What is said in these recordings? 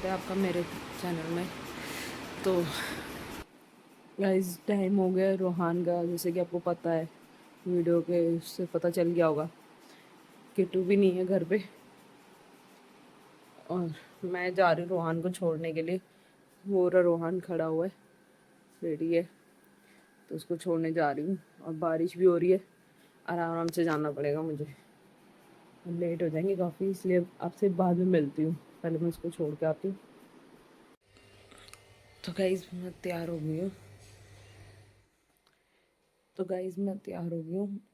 स्वागत है आपका मेरे चैनल में। तो गाइस टाइम हो गया रोहान का, जैसे कि आपको पता है, वीडियो के उससे पता चल गया होगा। किट्टू भी नहीं है घर पे और मैं जा रही हूँ रोहान को छोड़ने के लिए। वो रहा रोहान खड़ा हुआ है, रेडी है, तो उसको छोड़ने जा रही हूँ। और बारिश भी हो रही है, आराम आराम से जाना पड़ेगा मुझे, लेट हो जाएंगे काफ़ी, इसलिए आपसे बाद में मिलती हूँ। पहले मैं उसको छोड़ के आती हूँ। तो गाइस मैं तैयार हो गई हूँ।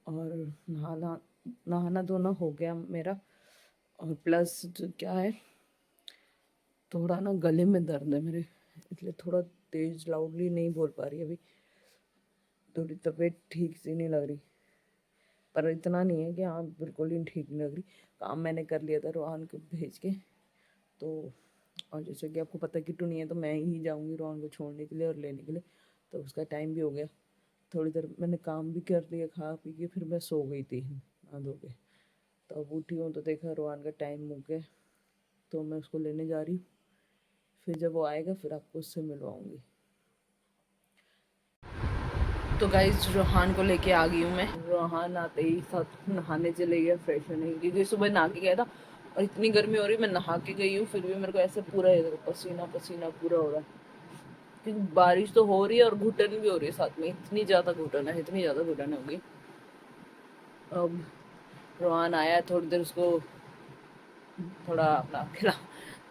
और नहाना नहाना धोना हो गया मेरा। और प्लस जो क्या है, थोड़ा ना गले में दर्द है मेरे, इसलिए थोड़ा तेज लाउडली नहीं बोल पा रही अभी। थोड़ी तबीयत ठीक सी नहीं लग रही, पर इतना नहीं है कि हाँ बिल्कुल ही ठीक नहीं लग रही। काम मैंने कर लिया था रोहन को भेज के, तो और जैसे कि आपको पता है किट्टू नहीं है, तो मैं ही जाऊँगी रोहन को छोड़ने के लिए और लेने के लिए। तो उसका टाइम भी हो गया। थोड़ी देर मैंने काम भी कर लिया, खा पी के फिर मैं सो गई थी नहा धो के। तो अब उठी हूँ तो देखा रोहन का टाइम हो गया, तो मैं उसको लेने जा रही हूँ। फिर जब वो आएगा फिर आपको उससे मिलवाऊँगी। तो गाइस रोहान को लेके आ गई हूँ मैं। रोहान आते ही साथ नहाने चले गया, फ्रेश होने, क्योंकि सुबह नहा के गया था और इतनी गर्मी हो रही है। मैं नहा के गई हूँ फिर भी मेरे को ऐसे पूरा पसीना पसीना पूरा हो रहा है, क्योंकि बारिश तो हो रही है और घुटन भी हो रही है साथ में। इतनी ज़्यादा घुटन है, इतनी ज़्यादा घुटन होगी। अब रोहान आया, थोड़ी देर उसको थोड़ा अपना खिला,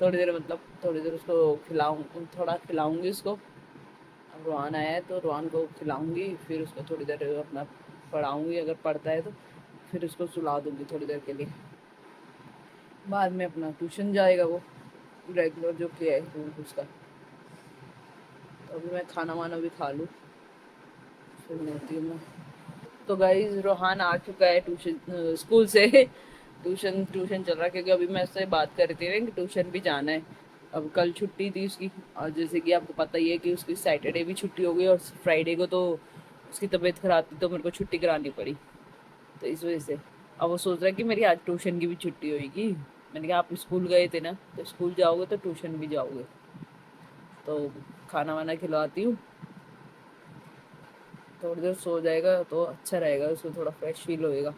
थोड़ी देर मतलब थोड़ी देर उसको थोड़ा खिलाऊंगी उसको। अब रोहान आया है तो रोहान को खिलाऊंगी, फिर उसको थोड़ी देर अपना पढ़ाऊंगी, अगर पढ़ता है तो फिर उसको सुला दूंगी थोड़ी देर के लिए। बाद में अपना ट्यूशन जाएगा वो, रेगुलर जो किया है तो उसका। तो अभी मैं खाना वाना भी खा लूँ, फिर मिलती हूँ मैं। तो गाइज रोहान आ चुका है ट्यूशन स्कूल से। ट्यूशन ट्यूशन चल रहा है, क्योंकि अभी मैं उससे बात कर रही थी ना कि ट्यूशन भी जाना है। अब कल छुट्टी थी उसकी, और जैसे कि आपको पता ही है कि उसकी सैटरडे भी छुट्टी हो गई और फ्राइडे को तो उसकी तबीयत खराब थी, तो मेरे को छुट्टी करानी पड़ी। तो इस वजह से अब वो सोच रहा है कि मेरी आज ट्यूशन की भी छुट्टी होगी। मैंने कहा आप स्कूल गए थे ना, तो स्कूल जाओगे तो ट्यूशन भी जाओगे। तो खाना वाना खिलवाती हूँ, थोड़ी देर सो जाएगा तो अच्छा रहेगा, उसको थोड़ा फ्रेश फील होएगा।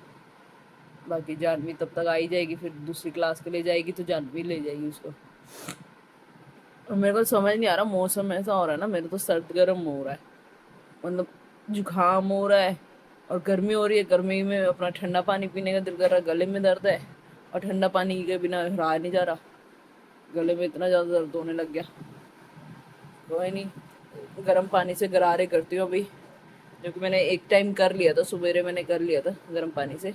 बाकी जानवी तब तक आ ही जाएगी, फिर दूसरी क्लास के लिए जाएगी तो जानवी ले जाएगी उसको। और मेरे को समझ नहीं आ रहा, मौसम ऐसा हो रहा है ना, मेरे तो सर्द गर्म हो रहा है, मतलब जुकाम हो रहा है। और गर्मी हो रही है, गर्मी में अपना ठंडा पानी पीने का दिल कर रहा है, गले में दर्द है और ठंडा पानी के बिना रहा नहीं जा रहा, गले में इतना ज़्यादा दर्द होने लग गया। कोई नहीं, गर्म पानी से गरारे करती हूँ अभी, जो कि मैंने एक टाइम कर लिया था, सवेरे मैंने कर लिया था गर्म पानी से।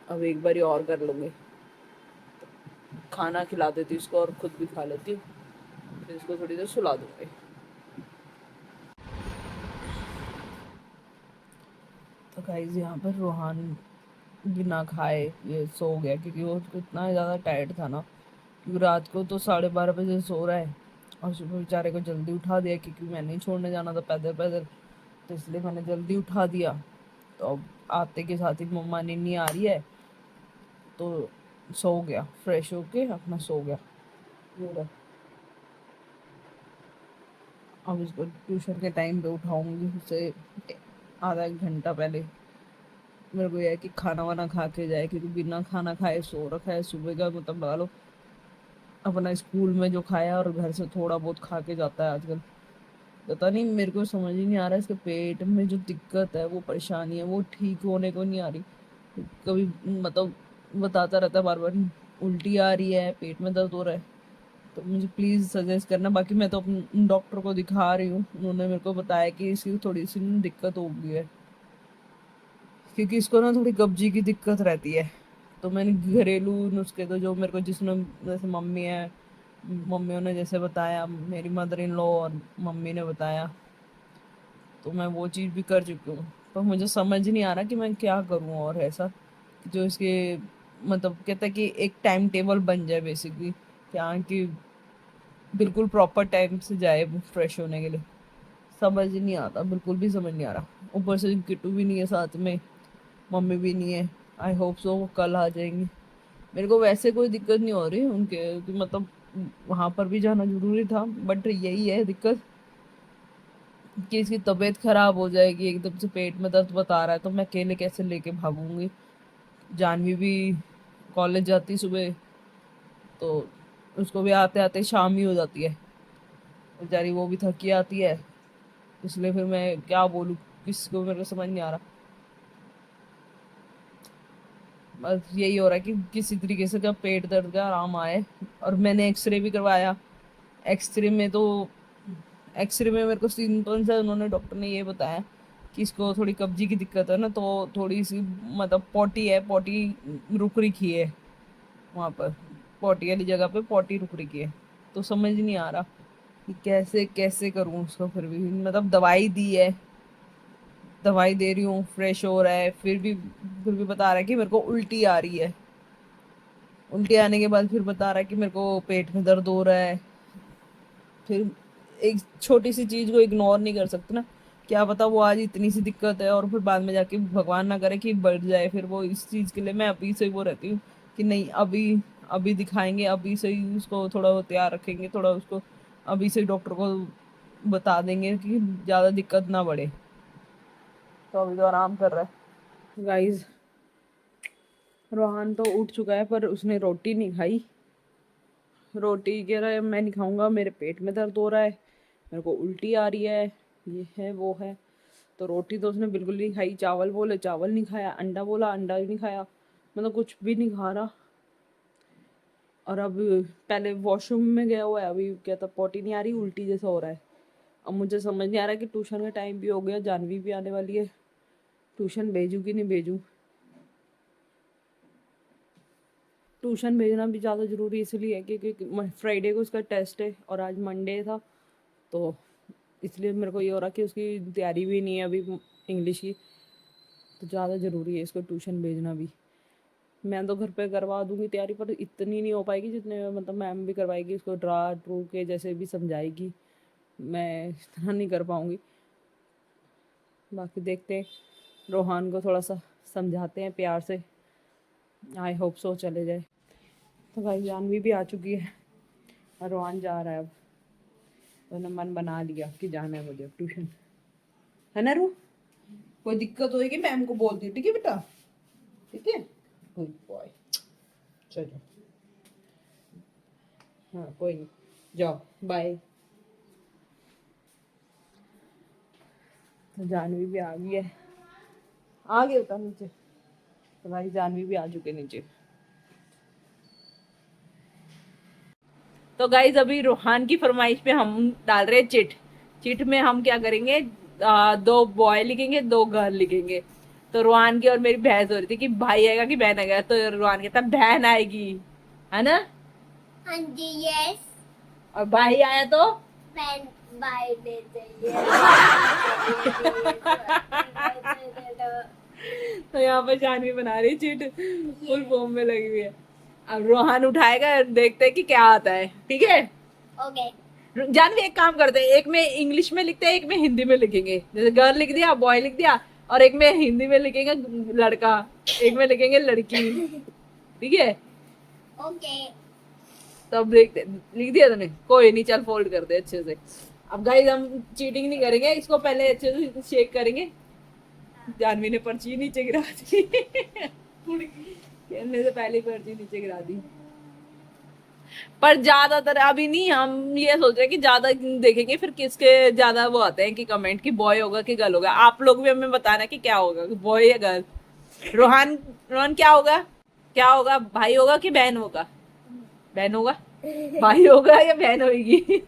अब एक बारी और कर लूँगी। खाना खिला देती हूँ इसको और खुद भी खा लेती हूँ, फिर इसको थोड़ी देर सुला दूँगी। तो गाइस यहाँ पर रोहान बिना खाए ये सो गया, क्योंकि वो इतना ज़्यादा टायर्ड था ना, क्योंकि रात को तो 12:30 बजे सो रहा है। और सुबह बेचारे को जल्दी उठा दिया, क्योंकि मैंने ही छोड़ने जाना था पैदल पैदल, तो इसलिए मैंने जल्दी उठा दिया। तो अब आते के साथ ही मम्मा निन्नी आ रही है, तो सो गया, फ्रेश होके अपना सो गया पूरा। अब इसको ट्यूशन के टाइम पे उठाऊंगी, उससे आधा एक घंटा पहले। मेरे को यह है कि खाना वाना खा के जाए, क्योंकि बिना खाना खाए सो रखा है सुबह का, मतलब लगा लो अपना स्कूल में जो खाया और घर से थोड़ा बहुत खा के जाता है आजकल। पता नहीं, मेरे को समझ ही नहीं आ रहा है, इसके पेट में जो दिक्कत है, वो परेशानी है, वो ठीक होने को नहीं आ रही। कभी मतलब बताता रहता है बार बार, उल्टी आ रही है, पेट में दर्द हो रहा है। तो मुझे प्लीज़ सजेस्ट करना। बाकी मैं तो अपने डॉक्टर को दिखा रही हूँ, उन्होंने मेरे को बताया कि इसकी थोड़ी सी दिक्कत हो गई है, क्योंकि इसको ना थोड़ी कब्जी की दिक्कत रहती है। तो मैंने घरेलू नुस्खे, तो जो मेरे को जिसने, जैसे मम्मी है, मम्मियों ने जैसे बताया, मेरी मदर इन लॉ और मम्मी ने बताया, तो मैं वो चीज़ भी कर चुकी हूँ। पर मुझे समझ नहीं आ रहा कि मैं क्या करूँ और ऐसा कि जो इसके, मतलब कहता है कि एक टाइम टेबल बन जाए बेसिकली, क्या कि बिल्कुल प्रॉपर टाइम से जाए फ्रेश होने के लिए। समझ ही नहीं आता, बिल्कुल भी समझ नहीं आ रहा। ऊपर से किट्टू भी नहीं है साथ में, मम्मी भी नहीं है। आई होप सो वो कल आ जाएंगी। मेरे को वैसे कोई दिक्कत नहीं हो रही उनके, कि मतलब वहाँ पर भी जाना जरूरी था, बट यही है दिक्कत कि इसकी तबीयत खराब हो जाएगी, एकदम से पेट में दर्द बता रहा है, तो मैं अकेले कैसे लेके भागूंगी। जानवी भी कॉलेज जाती सुबह, तो उसको भी आते आते शाम ही हो जाती है, बेचारी वो भी थकी आती है। इसलिए फिर मैं क्या बोलूँ, किसको, मेरे को समझ नहीं आ रहा। बस यही हो रहा है कि किसी तरीके से क्या पेट दर्द का आराम आए। और मैंने एक्सरे भी करवाया। एक्सरे में तो एक्सरे में मेरे को सिंपल सा उन्होंने, डॉक्टर ने ये बताया कि इसको थोड़ी कब्जी की दिक्कत है ना, तो थोड़ी सी मतलब पॉटी है, पॉटी रुक रखी है वहाँ पर, पॉटी वाली जगह पे पॉटी रुक रखी है। तो समझ नहीं आ रहा कि कैसे कैसे करूँ उसको। फिर भी मतलब दवाई दी है, दवाई दे रही हूँ, फ्रेश हो रहा है, फिर भी बता रहा है कि मेरे को उल्टी आ रही है। उल्टी आने के बाद फिर बता रहा है कि मेरे को पेट में दर्द हो रहा है। फिर एक छोटी सी चीज को इग्नोर नहीं कर सकते ना, क्या पता वो आज इतनी सी दिक्कत है और फिर बाद में जाके भगवान ना करे कि बढ़ जाए। फिर वो इस चीज के लिए मैं अभी से वो रहती हूँ कि नहीं, अभी अभी दिखाएंगे, अभी से ही उसको थोड़ा वो तैयार रखेंगे, थोड़ा उसको अभी से डॉक्टर को बता देंगे कि ज्यादा दिक्कत ना बढ़े। तो अभी तो आराम कर रहा है गाइस। रोहान तो उठ चुका है पर उसने रोटी नहीं खाई। रोटी कह रहा है मैं नहीं खाऊंगा, मेरे पेट में दर्द हो रहा है, मेरे को उल्टी आ रही है, ये है वो है। तो रोटी तो उसने बिल्कुल नहीं खाई। चावल बोले चावल नहीं खाया, अंडा बोला अंडा भी नहीं खाया, मतलब कुछ भी नहीं खा रहा। और अब पहले वॉशरूम में गया हुआ है, अभी कहता पोटी नहीं आ रही, उल्टी जैसा हो रहा है। अब मुझे समझ नहीं आ रहा कि ट्यूशन का टाइम भी हो गया, जानवी भी आने वाली है, ट्यूशन भेजूँ कि नहीं भेजूँ। ट्यूशन भेजना भी ज़्यादा ज़रूरी इसलिए है क्योंकि फ्राइडे को उसका टेस्ट है और आज मंडे था, तो इसलिए मेरे को ये हो रहा कि उसकी तैयारी भी नहीं है अभी इंग्लिश की, तो ज़्यादा ज़रूरी है इसको ट्यूशन भेजना भी। मैं तो घर पे करवा दूंगी तैयारी, पर इतनी नहीं हो पाएगी जितने मतलब मैम भी करवाएगी, उसको ड्रा ट्रू के जैसे भी समझाएगी, मैं इतना नहीं कर पाऊँगी। बाकी देखते हैं, रोहान को थोड़ा सा समझाते हैं प्यार से, आई होप सो चले जाए। तो भाई जानवी भी आ चुकी है और रोहान जा रहा है अब। तो उन्होंने मन बना लिया कि जाना है मुझे अब ट्यूशन, है ना रू? कोई दिक्कत होगी मैम को बोल दी, ठीक है बेटा, ठीक है, गुड बॉय, चलो हाँ कोई नहीं, जाओ बाय। तो जानवी भी आ गई है, आ गया होता नीचे। तो भाई जानवी भी आ चुके नीचे। तो गाइज अभी रूहान की फरमाइश पे हम डाल रहे हैं चिट। चिट में हम क्या करेंगे, दो बॉय लिखेंगे, दो गर्ल लिखेंगे। तो रूहान की और मेरी बहस हो रही थी कि भाई आएगा कि बहन आएगा, तो रूहान कहता बहन आएगी, है ना? हाँ जी यस। और भाई आया तो बहन बाय दे चाहिए। तो यहाँ पर जानवी बना रही चिट, फुल फॉर्म में लगी हुई है। अब रोहान उठाएगा, देखते हैं कि क्या आता है, ठीक है? ओके जानवी एक काम करते हैं, एक में इंग्लिश में लिखते हैं, एक में हिंदी में लिखेंगे। जैसे गर्ल लिख दिया, बॉय लिख दिया, और एक में हिंदी में लिखेंगे लड़का, एक में लिखेंगे लड़की, ठीक है? ओके तब देखते, लिख दिया तूने, कोई नहीं, चल फोल्ड कर दे अच्छे से। अब गाइस हम चीटिंग नहीं करेंगे, इसको पहले अच्छे से चेक करेंगे। जानवी ने पर्ची नीचे गिरा दी, खेलने से पहले पर्ची नीचे गिरा दी। पर ज्यादातर अभी नहीं, हम ये सोच रहे हैं कि ज्यादा देखेंगे फिर किसके ज्यादा वो आते हैं कि कमेंट की बॉय होगा कि गर्ल होगा। आप लोग भी हमें बताना कि क्या होगा, बॉय या गर्ल। रोहन, रोहन क्या होगा, क्या होगा, भाई होगा कि बहन होगा? बहन होगा, भाई होगा या बहन होगी?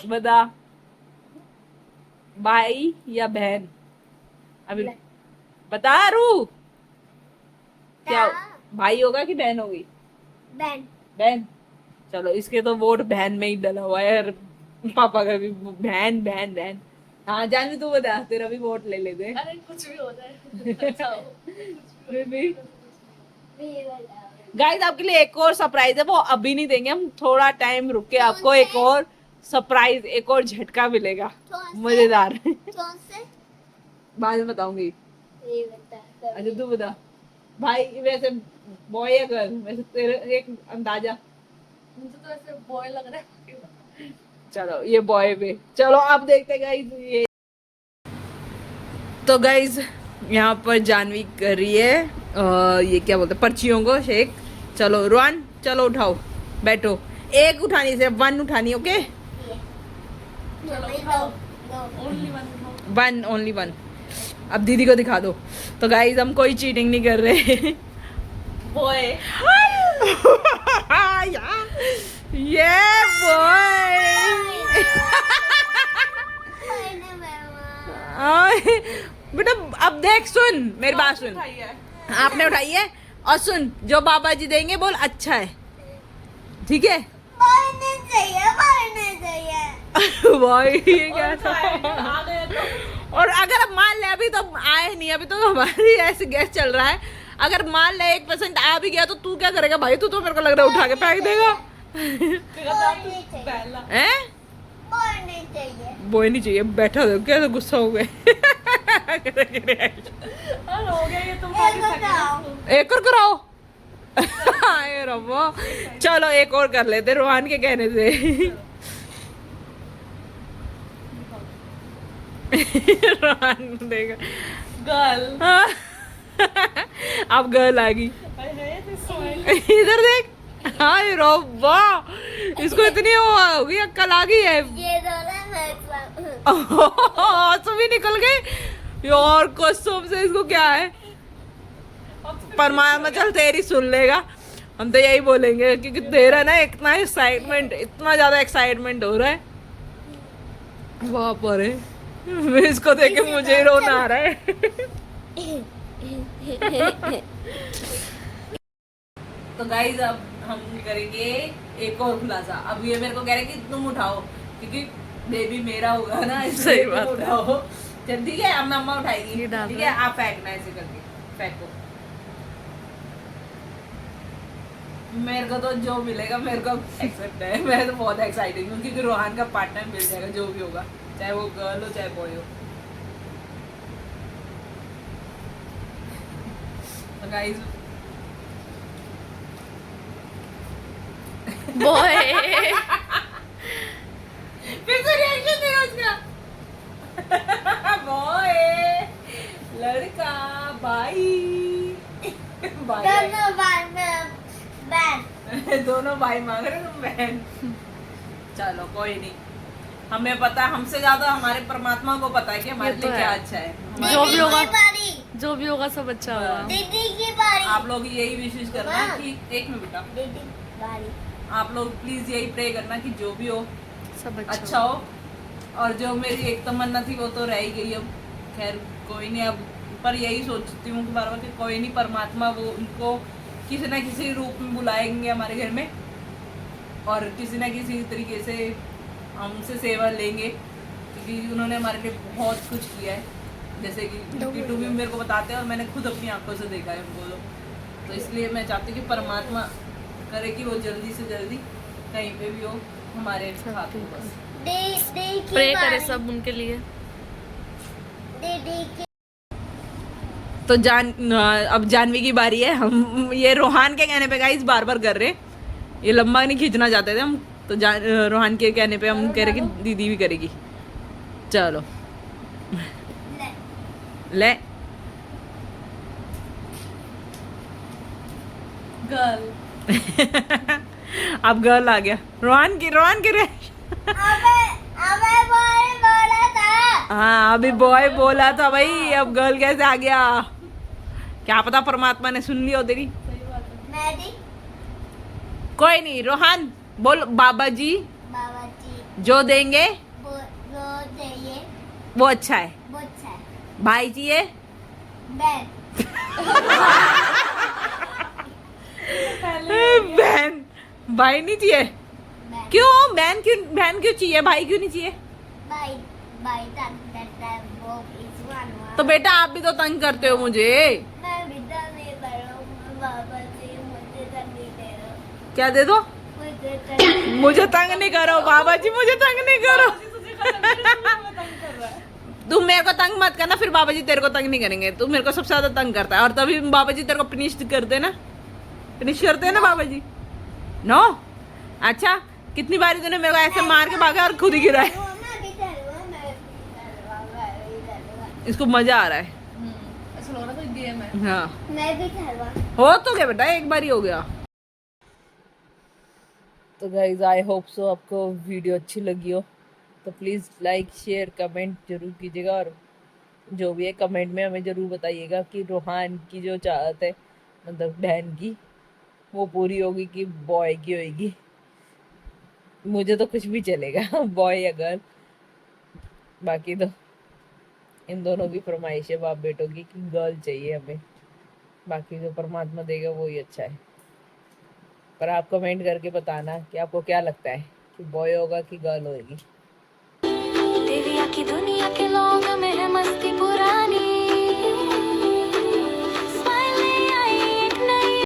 बता, भाई या बहन? अभी बता रू, क्या भाई होगा कि बहन होगी? बहन बहन। चलो इसके तो वोट बहन में ही डला हुआ है, और पापा का भी बहन बहन बहन। हाँ जानवी तू बता, तेरा भी वोट ले लेते। अरे कुछ भी हो जाए, अच्छा हो। गाइस आपके लिए एक और सरप्राइज है, वो अभी नहीं देंगे हम, थोड़ा टाइम रुक के आपको एक और सरप्राइज, एक और झटका मिलेगा मजेदार। कौन से? बाद में बताऊंगी। ये बता अच्छा तू बता, भाई वैसे बॉय या गर्ल, वैसे तेरे एक अंदाजा। मुझे तो ऐसे बॉय लग रहा है चलो ये बॉय पे, चलो आप देखते गाइस ये। तो गाइस यहाँ पर जानवी कर रही है ये क्या बोलते हैं, पर्चियों को शेक। चलो रोहन चलो उठाओ, बैठो। एक उठानी, सिर्फ 1 उठानी, ओके? चलो उठाओ ओनली वन वन, ओनली 1। अब दीदी को दिखा दो। तो गाइस हम कोई चीटिंग नहीं कर रहे। बॉय ये बॉय। बेटा अब देख, सुन मेरी बात सुन। आपने उठाई है और सुन, जो बाबा जी देंगे बोल अच्छा है, ठीक है? भाई ये क्या था? आ गए तो और अगर अब मान ले, अभी तो आए नहीं, अभी तो हमारी ऐसे गैस चल रहा है। अगर मान ले 1% आ भी गया तो तू क्या करेगा भाई? तू तो मेरे को लग रहा है उठा के फेंक देगा। पहला हैं? बोए नहीं चाहिए, बैठा दो, कैसे गुस्सा हो गए। हो गया ये तुम एक और कराओ। हाय रब्बा, चलो एक और कर लेते रोहन के कहने से। रोहन देगा गर्ल अब गर्ल आ गई। इधर देख, हाय रब्बा, इसको इतनी वो होगी, अक्कल आ गई है। आंसू भी निकल गए यार, कसम से। इसको क्या है? परमात्मा चल तेरी सुन लेगा, हम तो यही बोलेंगे क्योंकि तेरा ना इतना एक्साइटमेंट, इतना ज्यादा एक्साइटमेंट हो रहा है वहां पर है। इसको देख के मुझे ही रोना आ रहा है। तो गाइज अब हम करेंगे एक और खुलासा। अब ये मेरे को कह रहे कि तुम उठाओ, क्योंकि बेबी मेरा होगा ना, इसलिए सही बात तुम है। उठाओ। चल ठीक है, अब मम्मा उठाएगी, ये डाल ठीक रहा है? आप फेंकना ऐसे करके, फेंको। मेरे को तो जो मिलेगा मेरे को एक्सेप्ट है। मैं तो बहुत एक्साइटेड हूँ क्योंकि रोहन का पार्टनर मिल जाएगा, जो भी होगा, चाहे वो गर्ल हो चाहे बॉय हो। तो गाइस बॉय फिर से रिएक्शन देगा उसका। बॉय, लड़का, भाई। दोनों भाई मांग रहे, तुम बहन। चलो कोई नहीं, हमें पता है, हमसे ज्यादा हमारे परमात्मा को पता है कि हमारे ये तो लिए है। क्या अच्छा है। जो भी होगा जो भी होगा सब अच्छा होगा। दीदी की बारी। आप लोग यही विशेष करना कि एक मिनट बेटा, दीदी बारी। आप लोग प्लीज यही प्रे करना कि जो भी हो सब अच्छा हो। और जो मेरी एक तमन्ना थी वो तो रह ही गई। अब खैर कोई नहीं, अब पर यही सोचती हूँ कि बार बार कि कोई नहीं, परमात्मा वो उनको किसी ना किसी रूप में बुलाएंगे हमारे घर में, और किसी ना किसी तरीके से हमसे सेवा लेंगे, क्योंकि उन्होंने हमारे लिए बहुत कुछ किया है। जैसे कि किट्टू भी मेरे को बताते हैं और मैंने खुद अपनी आंखों से देखा है उनको लोग। तो इसलिए मैं चाहती हूँ कि परमात्मा करे कि वो जल्दी से जल्दी कहीं पे भी हो हमारे साथ हो बस। दीदी की प्रे करे बारी। सब उनके लिए। दीदी की तो अब जानवी की बारी है। हम ये रोहान के कहने पे गाइस बार बार कर रहे हैं, ये लंबा नहीं खींचना चाहते थे हम, तो रोहान के कहने पे हम कह रहे कि दीदी भी करेगी। चलो ले। गर्ल अब गर्ल आ गया। रोहान की रे। अबे बोला था। हाँ अभी बॉय बोला था भाई, अब गर्ल कैसे आ गया? क्या पता परमात्मा ने सुन लिया हो तेरी। सही बात है। मैं दी कोई नहीं, रोहान बोल, बाबा जी बाबा जी जो देंगे वो चाहिए वो अच्छा है। वो अच्छा है। भाई जी ये बहन बहन, भाई नहीं चाहिए। बहन क्यों बहन क्यों चाहिए, भाई क्यों नहीं चाहिए? भाई भाई तंग करता है वो इस वन तो बेटा आप भी तो तंग करते हो मुझे। मैं भी तंग नहीं कर रहा हूँ बाबा जी, मुझे तंग नहीं दे रहा। क्या दे दो? मुझे तंग मुझे तंग नहीं करो बाबा जी, मुझे तंग नहीं करो। तुम मेरे को तंग मत करना, फिर बाबा जी तेरे को तंग नहीं करेंगे। तू मेरे को सबसे ज्यादा तंग करता है, और तभी बाबा जी तेरे को फिनिश करते ना, फिनिश करते हैं ना बाबा जी। नो अच्छा, कितनी बारी तूने मेरे को ऐसे मार के भागा और खुद ही गिरा है। मैं भी चलूंगा, मैं भी चलूंगा, मैं भी चलूंगा, इसको मजा आ रहा है। ऐसा लग रहा कोई गेम है। हाँ, मैं भी चलूंगा। हो तो क्या बेटा, एक बार ही हो गया। तो गाइज आई होप सो आपको वीडियो अच्छी लगी हो, तो प्लीज़ लाइक शेयर कमेंट जरूर कीजिएगा, और जो भी है कमेंट में हमें ज़रूर बताइएगा कि रोहान की जो चाहत है, मतलब बहन की, वो पूरी होगी कि बॉय की होगी। मुझे तो कुछ भी चलेगा बॉय या गर्ल, बाकी तो इन दोनों की फरमाइश है बाप बेटों की कि गर्ल चाहिए हमें। बाकी जो परमात्मा देगा वही अच्छा है। पर आप कमेंट करके बताना कि आपको क्या लगता है कि बॉय होगा कि गर्ल होगी। तेरी आखी दुनिया के लोग